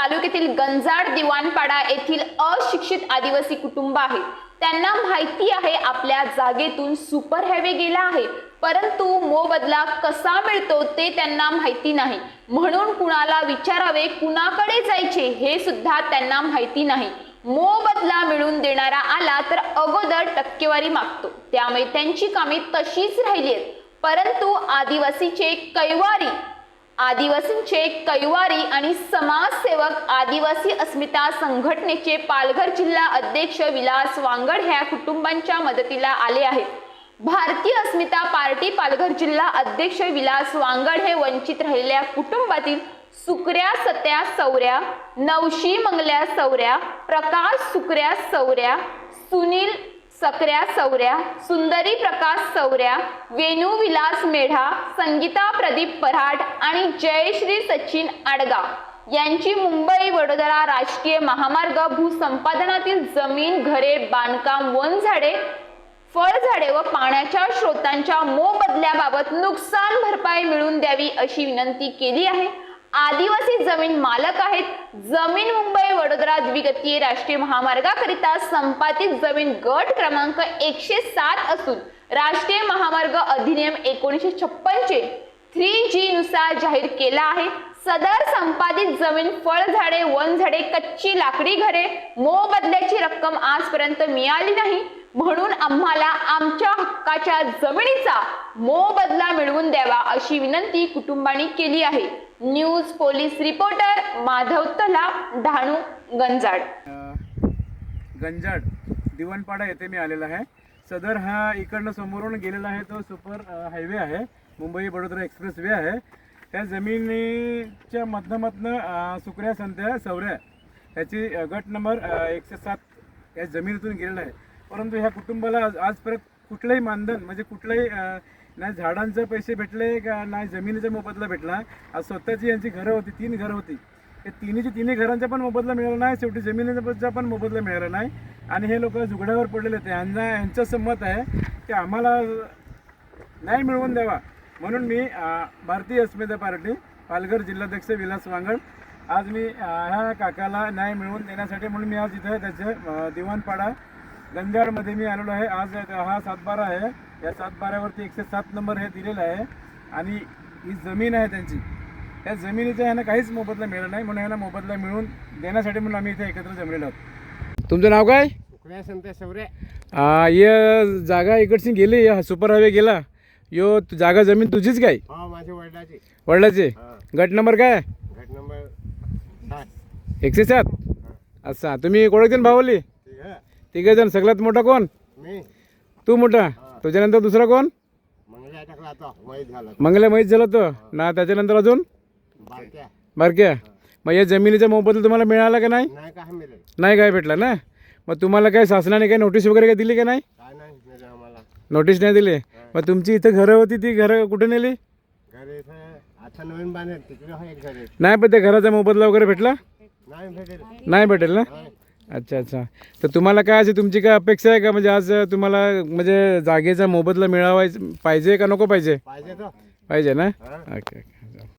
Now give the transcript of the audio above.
तालुक्यातील गंजाड दिवाणपाडा येथील अशिक्षित आदिवासी कुटुंब आहे। त्यांना माहिती आहे आपल्या जागेतून सुपर हायवे गेला आहे, परंतु मोबदला कसा मिळतो ते त्यांना माहिती नाही। म्हणून कुणाला विचारावे, कुणाकडे जायचे हे सुद्धा त्यांना माहिती नाही। मोबदला मिळून देणारा आला तर अगोदर टक्केवारी मागतो, त्यामुळे त्यांची कामे तशीच राहिली आहेत। परंतु आदिवासींचे कैवारी आणि समाजसेवक आदिवासी अस्मिता संघटनेचे पालघर जिल्हा अध्यक्ष विलास वांगड ह्या कुटुंबांच्या मदतीला आले आहेत। भारतीय अस्मिता पार्टी पालघर जिल्हा अध्यक्ष विलास वांगड हे वंचित राहिलेल्या कुटुंबातील सुकऱ्या सत्या सौर्या, नवशी मंगल्या सौर्या, प्रकाश सुकऱ्या सौर्या, सुनील सक्र्या सौर्या, सुंदरी प्रकाश सौर्या, वेणू विलास मेढा, संगीता प्रदीप पराड आणि जयश्री सचिन आडगाव यांची मुंबई वडोदरा राष्ट्रीय महामार्ग भूसंपादनातील जमीन, घरे, बांधकाम, वनझाडे, फळझाडे व पाण्याच्या स्रोतांच्या मोबदल्याबाबत नुकसान भरपाई मिळवून द्यावी अशी विनंती केली आहे। आदिवासी जमीन मालक आहेत। जमीन मुंबई वडोदरा द्विगतीय राष्ट्रीय महामार्गाकरिता संपादित जमीन गट क्रमांक 107 असून राष्ट्रीय महामार्ग अधिनियम 1956 चे 3G नुसार जाहीर केला आहे। सदर संपादित जमीन, फळझाडे, वनझाडे, कच्ची लाकडी घरे मोबदल्याची रक्कम आजपर्यंत मिळाली नाही, म्हणून आम्हाला आमच्या हक्काच्या जमिनीचा मोबदला मिळवून द्यावा अशी विनंती कुटुंबांनी केली आहे। न्यूज पोलीस रिपोर्टर माधव तलाव, डहाणू, गंजाड। गंजाड दिवाणपाडा येथे मी आलेला आहे। सदर हा इकडनं समोरून गेलेला आहे तो सुपर हायवे आहे, मुंबई वडोदरा एक्सप्रेस वे आहे। त्या जमिनीच्या मधनं सुकऱ्या संत्या सौर्या याची गट नंबर 107 या जमिनीतून गेलेला आहे। परंतु ह्या कुटुंबाला आजपर्यंत कुठलंही मानधन म्हणजे कुठलंही नाही झाडांचे पैसे भेटले का नाही जमिनीचा मोबदला भेटला। आज स्वतःची यांची घरं होती, 3 घरं होती, ते तिन्ही घरांचा पण मोबदला मिळाला नाही, शेवटी जमिनीचा पण मोबदला मिळाला नाही। आणि हे लोक जुगड्यावर पडलेले होते। यांचं संमत आहे की आम्हाला न्याय मिळवून द्यावा, म्हणून मी भारतीय अस्मिता पार्टी पालघर जिल्हाध्यक्ष विलास वांगड आज मी ह्या काकाला न्याय मिळवून देण्यासाठी म्हणून मी आज इथं त्याच्या दिवाणपाडा गंजाडमध्ये मी आलेलो आहे। आज हा 7/12 आहे, या 7/12वरती 107 नंबर हे दिलेला आहे आणि ही जमीन आहे त्यांची। त्या जमिनीचा ह्यांना काहीच मोबदला मिळाला नाही, म्हणून ह्यांना मोबदला मिळवून देण्यासाठी म्हणून आम्ही इथे एकत्र जमलेलो आहोत। तुमचं नाव काय? सुकऱ्या संत्या सौर्या। ये जागा इकडची गेली, सुपर हायवे गेला, यो जागा जमीन तुझीच काय? हा, माझ्या वडिलाची। वडिलाची? गट नंबर काय? गट नंबर 7 107। अच्छा, तुम्ही कोळकजण भावली? तिघे जण। सगळ्यात मोठा कोण? मी। तू मोठा? तुझ्यानंतर दुसरा कोण? मंगल्या टाकला आता माहीत झाला। मंगल्या माहीत झाला तो ना, त्याच्यानंतर अजून बारक्या। बारक्या। मग या जमिनीचा मोबदला तुम्हाला मिळाला का नाही? नाही का मिळेल? नाही काय भेटला ना? मग तुम्हाला काय शासनाने काय नोटीस वगैरे काय दिली का नाही? काय नाही मिळेल आम्हाला। नोटीस नाही दिली? मग तुमची इथं घरं होती, ती घरं कुठे नेली? घर इथं आता नवीन बांधेल, तिकडे आहे एक घर। नाही, पण त्या घराचा मोबदला वगैरे भेटला? नाही भेटेल। नाही भेटेल ना? अच्छा अच्छा। तर तुम्हाला काय अशी तुमची काय अपेक्षा आहे का, म्हणजे आज तुम्हाला म्हणजे जागेचा मोबदला मिळावा पाहिजे का नको पाहिजे? पाहिजे तो पाहिजे ना? हा। Okay okay.